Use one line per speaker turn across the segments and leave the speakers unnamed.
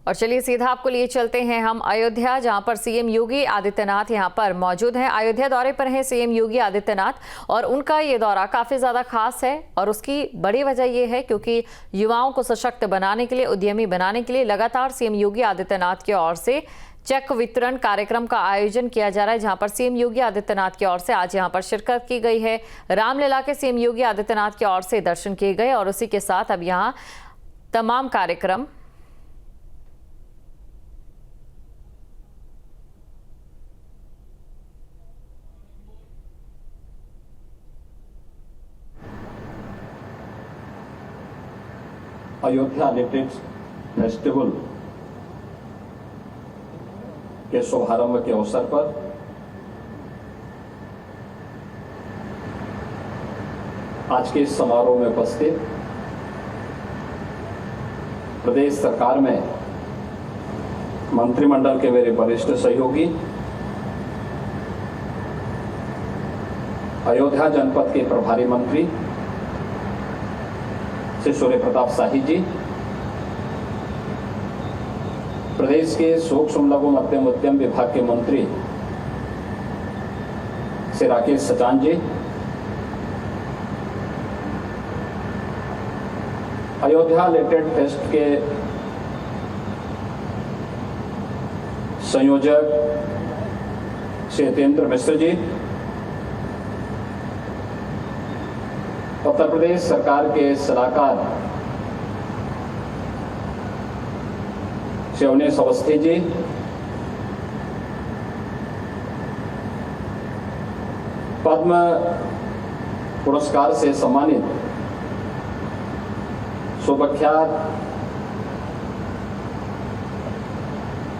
और चलिए सीधा आपको लिए चलते हैं हम अयोध्या, जहां पर सीएम योगी आदित्यनाथ यहां पर मौजूद हैं। अयोध्या दौरे पर हैं सीएम योगी आदित्यनाथ और उनका ये दौरा काफ़ी ज़्यादा खास है और उसकी बड़ी वजह ये है क्योंकि युवाओं को सशक्त बनाने के लिए, उद्यमी बनाने के लिए लगातार सीएम योगी आदित्यनाथ की ओर से चेक वितरण कार्यक्रम का आयोजन किया जा रहा है, जहां पर सीएम योगी आदित्यनाथ की ओर से आज यहां पर शिरकत की गई है। रामलला के सीएम योगी आदित्यनाथ की ओर से दर्शन किए गए और उसी के साथ अब यहां तमाम कार्यक्रम
अयोध्या लिटरेचर फेस्टिवल के शुभारंभ के अवसर पर आज के इस समारोह में उपस्थित प्रदेश सरकार में मंत्रिमंडल के मेरे वरिष्ठ सहयोगी, अयोध्या जनपद के प्रभारी मंत्री श्री सूर्य प्रताप शाही जी, प्रदेश के सूक्ष्म लघु मध्यम उद्यम विभाग के मंत्री श्री राकेश सचान जी, अयोध्या लिटरेचर फेस्ट के संयोजक श्री हितेंद्र मिश्र जी, उत्तर प्रदेश सरकार के सलाहकार श्री अवनीश अवस्थी जी, पद्म पुरस्कार से सम्मानित सुप्रख्यात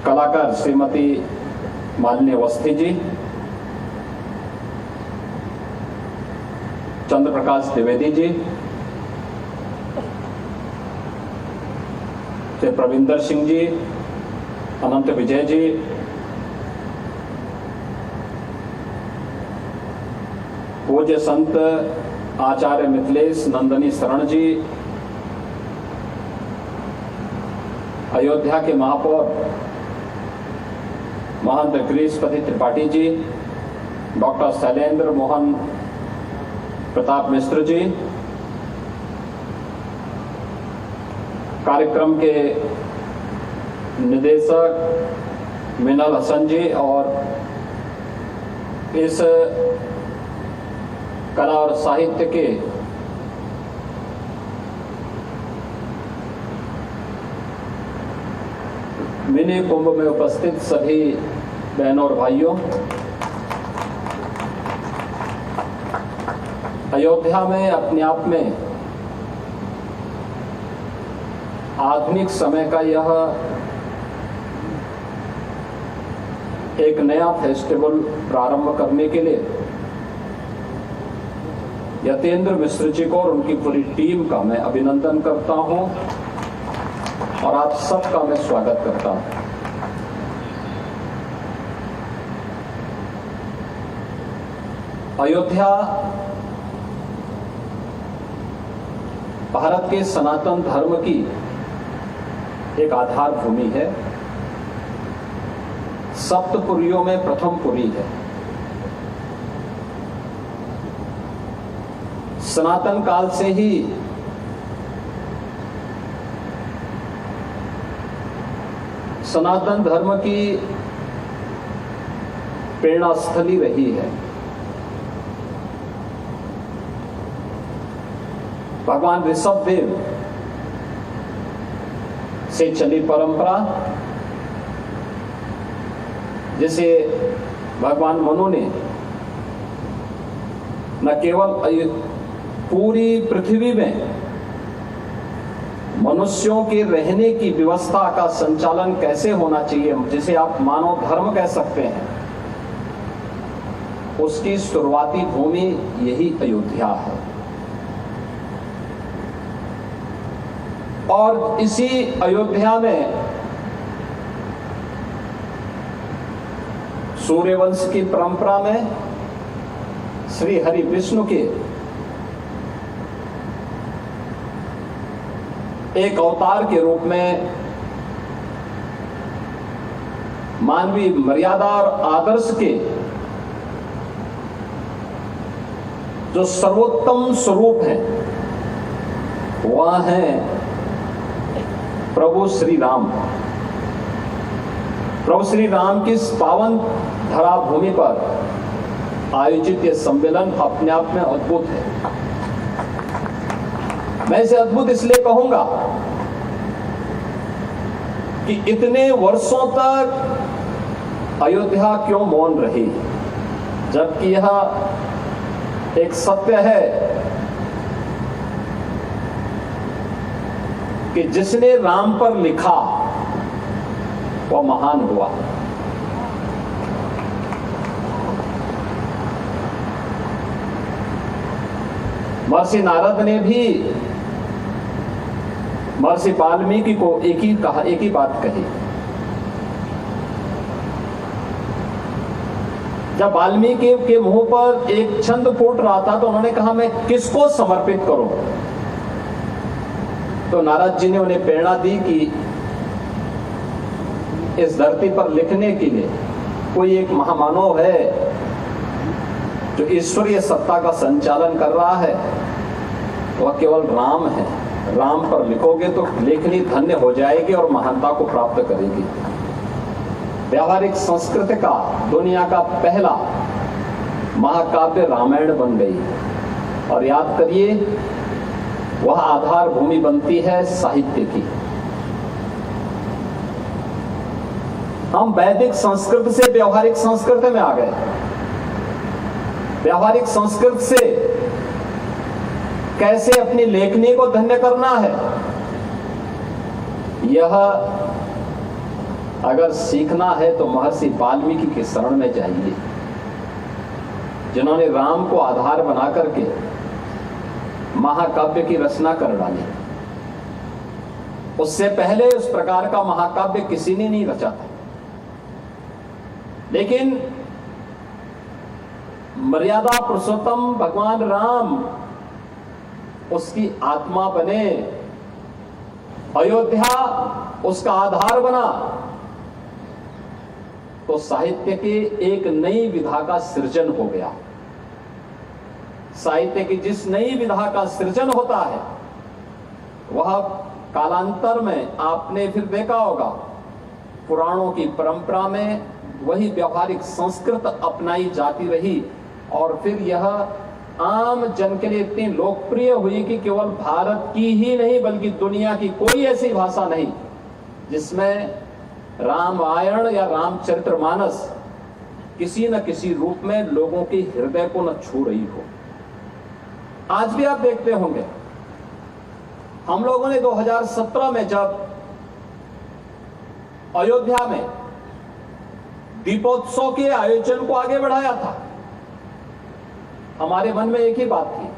कलाकार श्रीमती मालिनी अवस्थी जी, चंद्र प्रकाश द्विवेदी जी, श्री प्रविंदर सिंह जी, अनंत विजय जी, पूज्य संत आचार्य मिथिलेश नंदनी शरण जी, अयोध्या के महापौर महंत गिरीशपति त्रिपाठी जी, डॉक्टर शैलेंद्र मोहन प्रताप मिश्र जी, कार्यक्रम के निदेशक मिनल हसन जी और इस कला और साहित्य के मिनी कुंभ में उपस्थित सभी बहनों और भाइयों, अयोध्या में अपने आप में आधुनिक समय का यह एक नया फेस्टिवल प्रारंभ करने के लिए यतेंद्र मिश्र जी को और उनकी पूरी टीम का मैं अभिनंदन करता हूं और आप सबका मैं स्वागत करता हूं। अयोध्या भारत के सनातन धर्म की एक आधार भूमि है, सप्तपुरियों में प्रथम पुरी है। सनातन काल से ही सनातन धर्म की प्रेरणा स्थली रही है। भगवान ऋषभ देव से चली परंपरा, जिसे भगवान मनु ने न केवल पूरी पृथ्वी में मनुष्यों के रहने की व्यवस्था का संचालन कैसे होना चाहिए, जिसे आप मानव धर्म कह सकते हैं, उसकी शुरुआती भूमि यही अयोध्या है। और इसी अयोध्या में सूर्यवंश की परंपरा में श्री हरि विष्णु के एक अवतार के रूप में मानवीय मर्यादा और आदर्श के जो सर्वोत्तम स्वरूप हैं वह हैं प्रभु श्री राम। प्रभु श्री राम की इस पावन धरा भूमि पर आयोजित यह सम्मेलन अपने आप में अद्भुत है। मैं इसे अद्भुत इसलिए कहूंगा कि इतने वर्षों तक अयोध्या क्यों मौन रही, जबकि यह एक सत्य है कि जिसने राम पर लिखा वह महान हुआ। महर्षि नारद ने भी महर्षि वाल्मीकि को एक ही बात कही। जब वाल्मीकि के मुंह पर एक छंद फूट रहा था तो उन्होंने कहा मैं किसको समर्पित करूं। तो नारद जी ने उन्हें प्रेरणा दी कि इस धरती पर लिखने के लिए कोई एक महामानव है जो ईश्वरीय सत्ता का संचालन कर रहा है, वह केवल राम है। राम पर लिखोगे तो लेखनी धन्य हो जाएगी और महानता को प्राप्त करेगी। व्यावहारिक संस्कृत का दुनिया का पहला महाकाव्य रामायण बन गई और याद करिए वह आधार भूमि बनती है साहित्य की। हम वैदिक संस्कृत से व्यावहारिक संस्कृत में आ गए। व्यावहारिक संस्कृत से कैसे अपनी लेखनी को धन्य करना है, यह अगर सीखना है तो महर्षि वाल्मीकि के शरण में जाइए, जिन्होंने राम को आधार बना करके महाकाव्य की रचना कर डाली। उससे पहले उस प्रकार का महाकाव्य किसी ने नहीं रचा था। लेकिन मर्यादा पुरुषोत्तम भगवान राम उसकी आत्मा बने, अयोध्या उसका आधार बना, तो साहित्य की एक नई विधा का सृजन हो गया। साहित्य की जिस नई विधा का सृजन होता है वह कालांतर में आपने फिर देखा होगा पुराणों की परंपरा में वही व्यावहारिक संस्कृत अपनाई जाती रही और फिर यह आम जन के लिए इतनी लोकप्रिय हुई कि केवल भारत की ही नहीं बल्कि दुनिया की कोई ऐसी भाषा नहीं जिसमें रामायण या रामचरितमानस किसी न किसी रूप में लोगों के हृदय को न छू रही हो। आज भी आप देखते होंगे, हम लोगों ने 2017 में जब अयोध्या में दीपोत्सव के आयोजन को आगे बढ़ाया था, हमारे मन में एक ही बात थी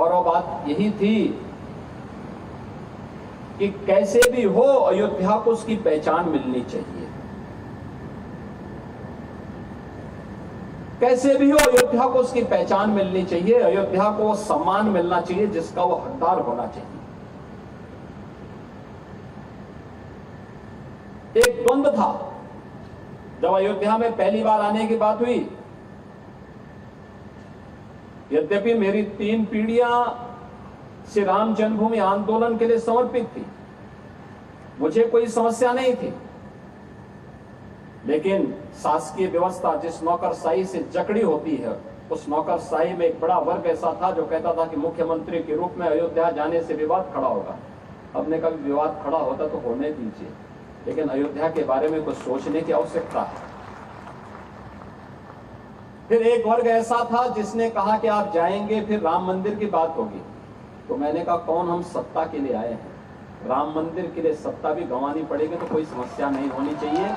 और वो बात यही थी कि कैसे भी हो अयोध्या को उसकी पहचान मिलनी चाहिए। कैसे भी हो अयोध्या को उसकी पहचान मिलनी चाहिए, अयोध्या को वो सम्मान मिलना चाहिए जिसका वो हकदार होना चाहिए। एक द्वंद्व था जब अयोध्या में पहली बार आने की बात हुई। यद्यपि मेरी 3 पीढ़ियां श्री राम जन्मभूमि आंदोलन के लिए समर्पित थी, मुझे कोई समस्या नहीं थी, लेकिन शासकीय व्यवस्था जिस नौकरशाही से जकड़ी होती है, उस नौकरशाही में एक बड़ा वर्ग ऐसा था जो कहता था कि मुख्यमंत्री के रूप में अयोध्या जाने से विवाद खड़ा होगा। अब ने कभी विवाद खड़ा होता तो होने दीजिए, लेकिन अयोध्या के बारे में कुछ सोचने की आवश्यकता है। फिर एक वर्ग ऐसा था जिसने कहा कि आप जाएंगे फिर राम मंदिर की बात होगी। तो मैंने कहा कौन हम सत्ता के लिए आए हैं, राम मंदिर के लिए सत्ता भी गंवानी पड़ेगी तो कोई समस्या नहीं होनी चाहिए।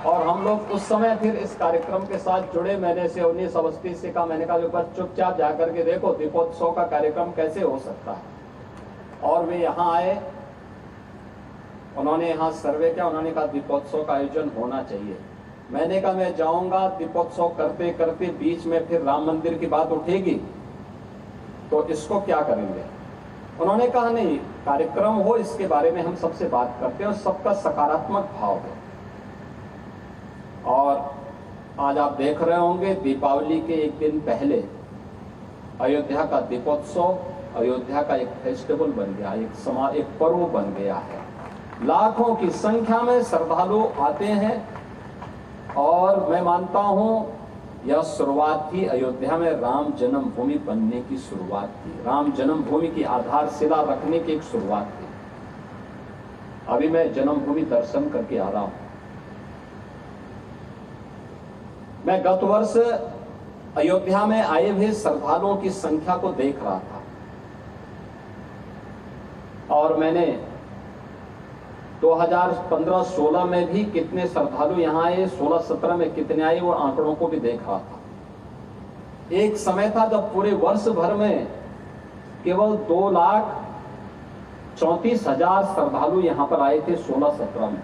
और हम लोग उस समय फिर इस कार्यक्रम के साथ जुड़े। मैंने से 19 अवस्थी से कहा, मैंने कहा एक बार चुपचाप जाकर के देखो दीपोत्सव का कार्यक्रम कैसे हो सकता है। और वे यहाँ आए, उन्होंने यहाँ सर्वे किया, उन्होंने कहा दीपोत्सव का आयोजन होना चाहिए। मैंने कहा मैं जाऊंगा, दीपोत्सव करते करते बीच में फिर राम मंदिर की बात उठेगी तो इसको क्या करेंगे। उन्होंने कहा नहीं, कार्यक्रम हो इसके बारे में हम सबसे बात करते हैं और सबका सकारात्मक भाव है। और आज आप देख रहे होंगे दीपावली के एक दिन पहले अयोध्या का दीपोत्सव अयोध्या का एक फेस्टिवल बन गया, एक पर्व बन गया है। लाखों की संख्या में श्रद्धालु आते हैं और मैं मानता हूं यह शुरुआत थी अयोध्या में राम जन्मभूमि बनने की शुरुआत थी, राम जन्मभूमि की आधारशिला रखने की एक शुरुआत थी। अभी मैं जन्मभूमि दर्शन करके आ रहा हूं। मैं गत वर्ष अयोध्या में आए हुए श्रद्धालुओं की संख्या को देख रहा था और मैंने 2015-16 में भी कितने श्रद्धालु यहां आए, 16-17 में कितने आए, वो आंकड़ों को भी देख रहा था। एक समय था जब पूरे वर्ष भर में केवल 2,34,000 श्रद्धालु यहां पर आए थे 16-17 में,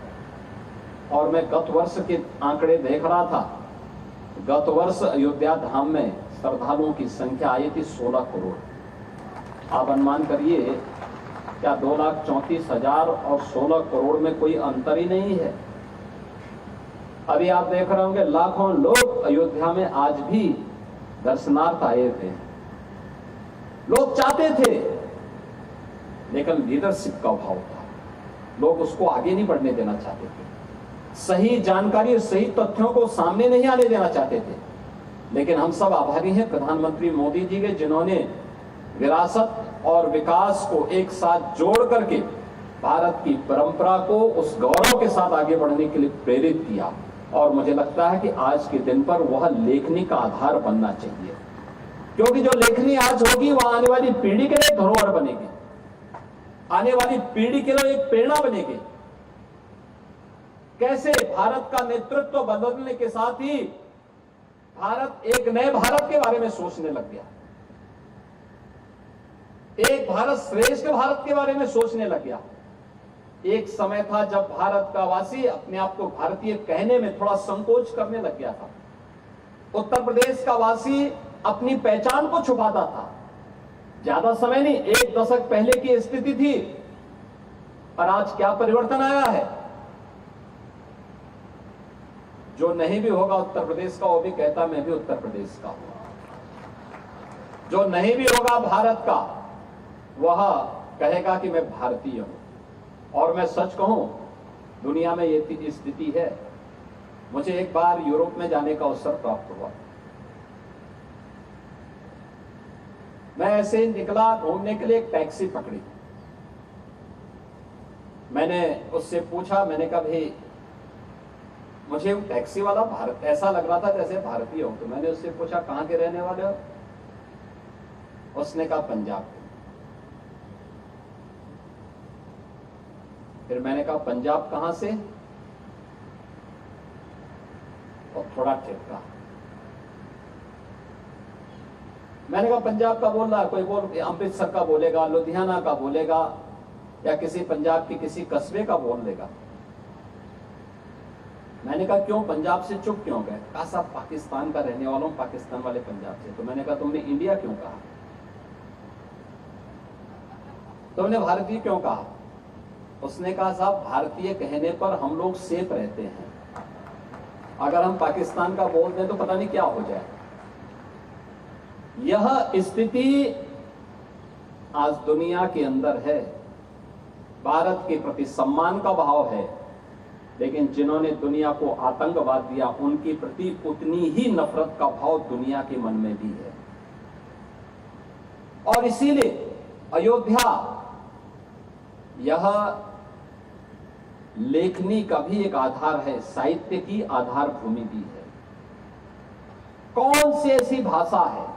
और मैं गत वर्ष के आंकड़े देख रहा था। गत वर्ष अयोध्या धाम में श्रद्धालुओं की संख्या आई थी 16 करोड़। आप अनुमान करिए क्या 2,34,000 और 16 करोड़ में कोई अंतर ही नहीं है। अभी आप देख रहे होंगे लाखों लोग अयोध्या में आज भी दर्शनार्थ आए थे। लोग चाहते थे लेकिन लीडरशिप का अभाव था, लोग उसको आगे नहीं बढ़ने देना चाहते थे, सही जानकारी और सही तथ्यों को सामने नहीं आने देना चाहते थे। लेकिन हम सब आभारी हैं प्रधानमंत्री मोदी जी के, जिन्होंने विरासत और विकास को एक साथ जोड़ करके भारत की परंपरा को उस गौरव के साथ आगे बढ़ने के लिए प्रेरित किया। और मुझे लगता है कि आज के दिन पर वह लेखनी का आधार बनना चाहिए, क्योंकि जो लेखनी आज होगी वह आने वाली पीढ़ी के लिए धरोहर बनेगी, आने वाली पीढ़ी के लिए एक प्रेरणा बनेगी। कैसे भारत का नेतृत्व बदलने के साथ ही भारत एक नए भारत के बारे में सोचने लग गया, एक भारत श्रेष्ठ भारत के बारे में सोचने लग गया। एक समय था जब भारत का वासी अपने आप को भारतीय कहने में थोड़ा संकोच करने लग गया था। उत्तर प्रदेश का वासी अपनी पहचान को छुपाता था। ज्यादा समय नहीं, 1 दशक पहले की स्थिति थी, और आज क्या परिवर्तन आया है। जो नहीं भी होगा उत्तर प्रदेश का वो भी कहता मैं भी उत्तर प्रदेश का हूं। जो नहीं भी होगा भारत का वह कहेगा कि मैं भारतीय हूं। और मैं सच कहूं, दुनिया में ये स्थिति है। मुझे एक बार यूरोप में जाने का अवसर प्राप्त हुआ। मैं ऐसे ही निकला घूमने के लिए, एक टैक्सी पकड़ी। मैंने उससे पूछा, मैंने कहा भाई मुझे टैक्सी वाला भारत ऐसा लग रहा था जैसे भारतीय हो, तो मैंने उससे पूछा कहां के रहने वाले हो। उसने कहा पंजाब के। फिर मैंने कहा पंजाब कहां से, और थोड़ा ठिठका। मैंने कहा पंजाब का बोल रहा है, कोई बोल अमृतसर का बोलेगा, लुधियाना का बोलेगा, या किसी पंजाब के किसी कस्बे का बोल देगा। मैंने कहा क्यों, पंजाब से चुप क्यों गए। कहा साहब पाकिस्तान का रहने वाला हूं, पाकिस्तान वाले पंजाब से। तो मैंने कहा तुमने इंडिया क्यों कहा, तुमने भारतीय क्यों कहा। उसने कहा साहब भारतीय कहने पर हम लोग सेफ रहते हैं, अगर हम पाकिस्तान का बोल दें तो पता नहीं क्या हो जाए। यह स्थिति आज दुनिया के अंदर है। भारत के प्रति सम्मान का भाव है, लेकिन जिन्होंने दुनिया को आतंकवाद दिया उनके प्रति उतनी ही नफरत का भाव दुनिया के मन में भी है। और इसीलिए अयोध्या यह लेखनी का भी एक आधार है, साहित्य की आधार भूमि भी है। कौन सी ऐसी भाषा है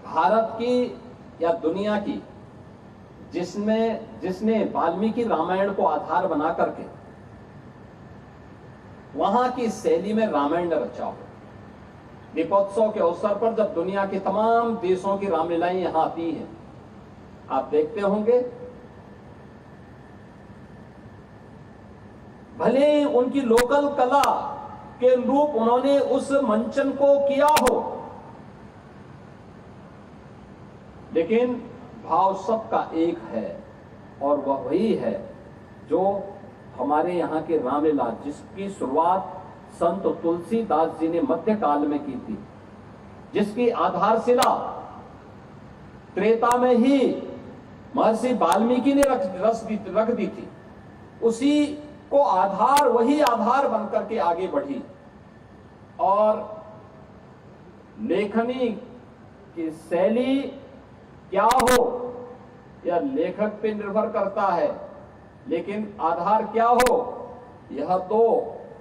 भारत की या दुनिया की जिसने वाल्मीकि रामायण को आधार बना करके वहां की शैली में रामायण रचा हो। दीपोत्सव के अवसर पर जब दुनिया के तमाम देशों की रामलीलाएं यहां आती हैं, आप देखते होंगे, भले उनकी लोकल कला के रूप उन्होंने उस मंचन को किया हो, लेकिन भाव सबका एक है, और वह वही है जो हमारे यहाँ के रामलीला जिसकी शुरुआत संत तुलसीदास जी ने मध्यकाल में की थी, जिसकी आधारशिला त्रेता में ही महर्षि वाल्मीकि ने रख दी थी, उसी को आधार, वही आधार बनकर के आगे बढ़ी। और लेखनी की शैली क्या हो यह लेखक पे निर्भर करता है, लेकिन आधार क्या हो यह तो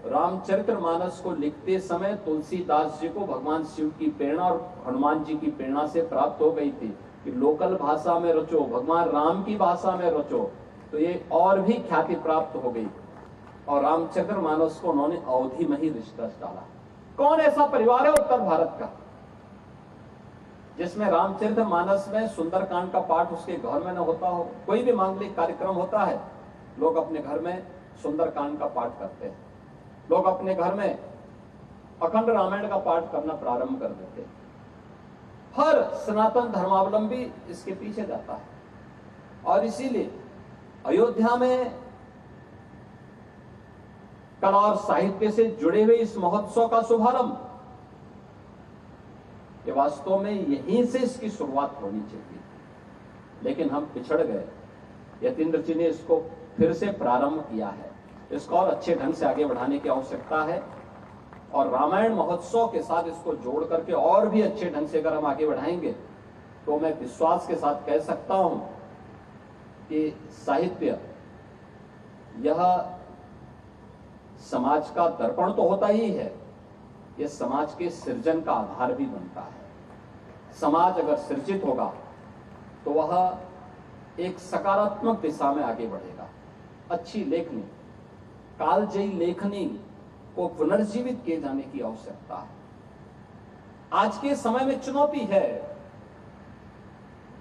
रामचरितमानस को लिखते समय तुलसीदास जी को भगवान शिव की प्रेरणा और हनुमान जी की प्रेरणा से प्राप्त हो गई थी कि लोकल भाषा में रचो, भगवान राम की भाषा में रचो, तो ये और भी ख्याति प्राप्त हो गई। और रामचरितमानस को उन्होंने अवधि में ही रच डाला। कौन ऐसा परिवार है उत्तर भारत का जिसमें रामचरितमानस में सुंदरकांड का पाठ उसके घर में न होता हो? कोई भी मांगलिक कार्यक्रम होता है, लोग अपने घर में सुंदरकांड का पाठ करते हैं, लोग अपने घर में अखंड रामायण का पाठ करना प्रारंभ कर देते हैं। हर सनातन धर्मावलंबी इसके पीछे जाता है। और इसीलिए अयोध्या में कला और साहित्य से जुड़े हुए इस महोत्सव का शुभारंभ ये वास्तव में यहीं से इसकी शुरुआत होनी चाहिए, लेकिन हम पिछड़ गए। यतीन्द्र जी ने इसको फिर से प्रारंभ किया है, इसको और अच्छे ढंग से आगे बढ़ाने की आवश्यकता है। और रामायण महोत्सव के साथ इसको जोड़ करके और भी अच्छे ढंग से अगर हम आगे बढ़ाएंगे तो मैं विश्वास के साथ कह सकता हूं कि साहित्य यह समाज का दर्पण तो होता ही है, यह समाज के सृजन का आधार भी बनता है। समाज अगर सृजित होगा तो वह एक सकारात्मक दिशा में आगे बढ़ेगा। अच्छी लेखनी, कालजयी लेखनी को पुनर्जीवित किए जाने की आवश्यकता है। आज के समय में चुनौती है,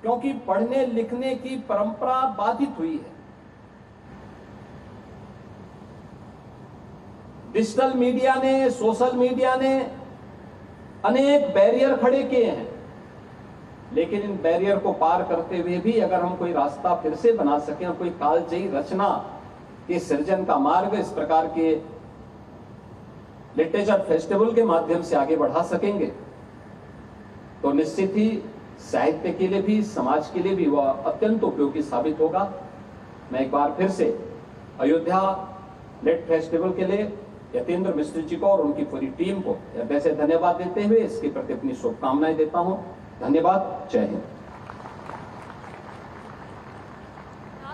क्योंकि पढ़ने लिखने की परंपरा बाधित हुई है। डिजिटल मीडिया ने, सोशल मीडिया ने अनेक बैरियर खड़े किए हैं, लेकिन इन बैरियर को पार करते हुए भी अगर हम कोई रास्ता फिर से बना सकें और कोई कालजयी रचना के सृजन का मार्ग इस प्रकार के लिटरेचर फेस्टिवल के माध्यम से आगे बढ़ा सकेंगे तो निश्चित ही साहित्य के लिए भी, समाज के लिए भी वह अत्यंत उपयोगी साबित होगा। मैं एक बार फिर से अयोध्या लिट फेस्टिवल के लिए यतीन्द्र मिश्र जी को और उनकी पूरी टीम को हृदय से धन्यवाद देते हुए इसके प्रति अपनी शुभकामनाएं देता हूं। धन्यवाद। जय हिंद।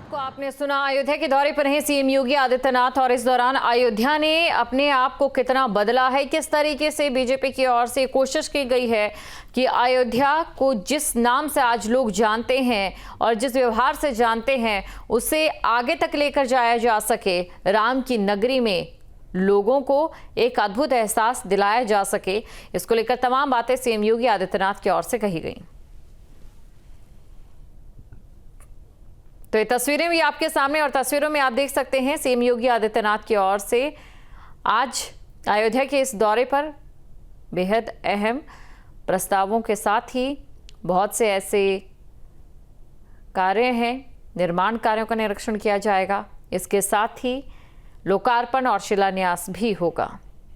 को आपने सुना, अयोध्या के दौरे पर हैं सीएम योगी आदित्यनाथ और इस दौरान अयोध्या ने अपने आप को कितना बदला है, किस तरीके से बीजेपी की ओर से कोशिश की गई है कि अयोध्या को जिस नाम से आज लोग जानते हैं और जिस व्यवहार से जानते हैं उसे आगे तक लेकर जाया जा सके, राम की नगरी में लोगों को एक अद्भुत एहसास दिलाया जा सके। इसको लेकर तमाम बातें सीएम योगी आदित्यनाथ की ओर से कही गई। तो ये तस्वीरें भी आपके सामने और तस्वीरों में आप देख सकते हैं सीएम योगी आदित्यनाथ की ओर से आज अयोध्या के इस दौरे पर बेहद अहम प्रस्तावों के साथ ही बहुत से ऐसे कार्य हैं, निर्माण कार्यों का निरीक्षण किया जाएगा। इसके साथ ही लोकार्पण और शिलान्यास भी होगा।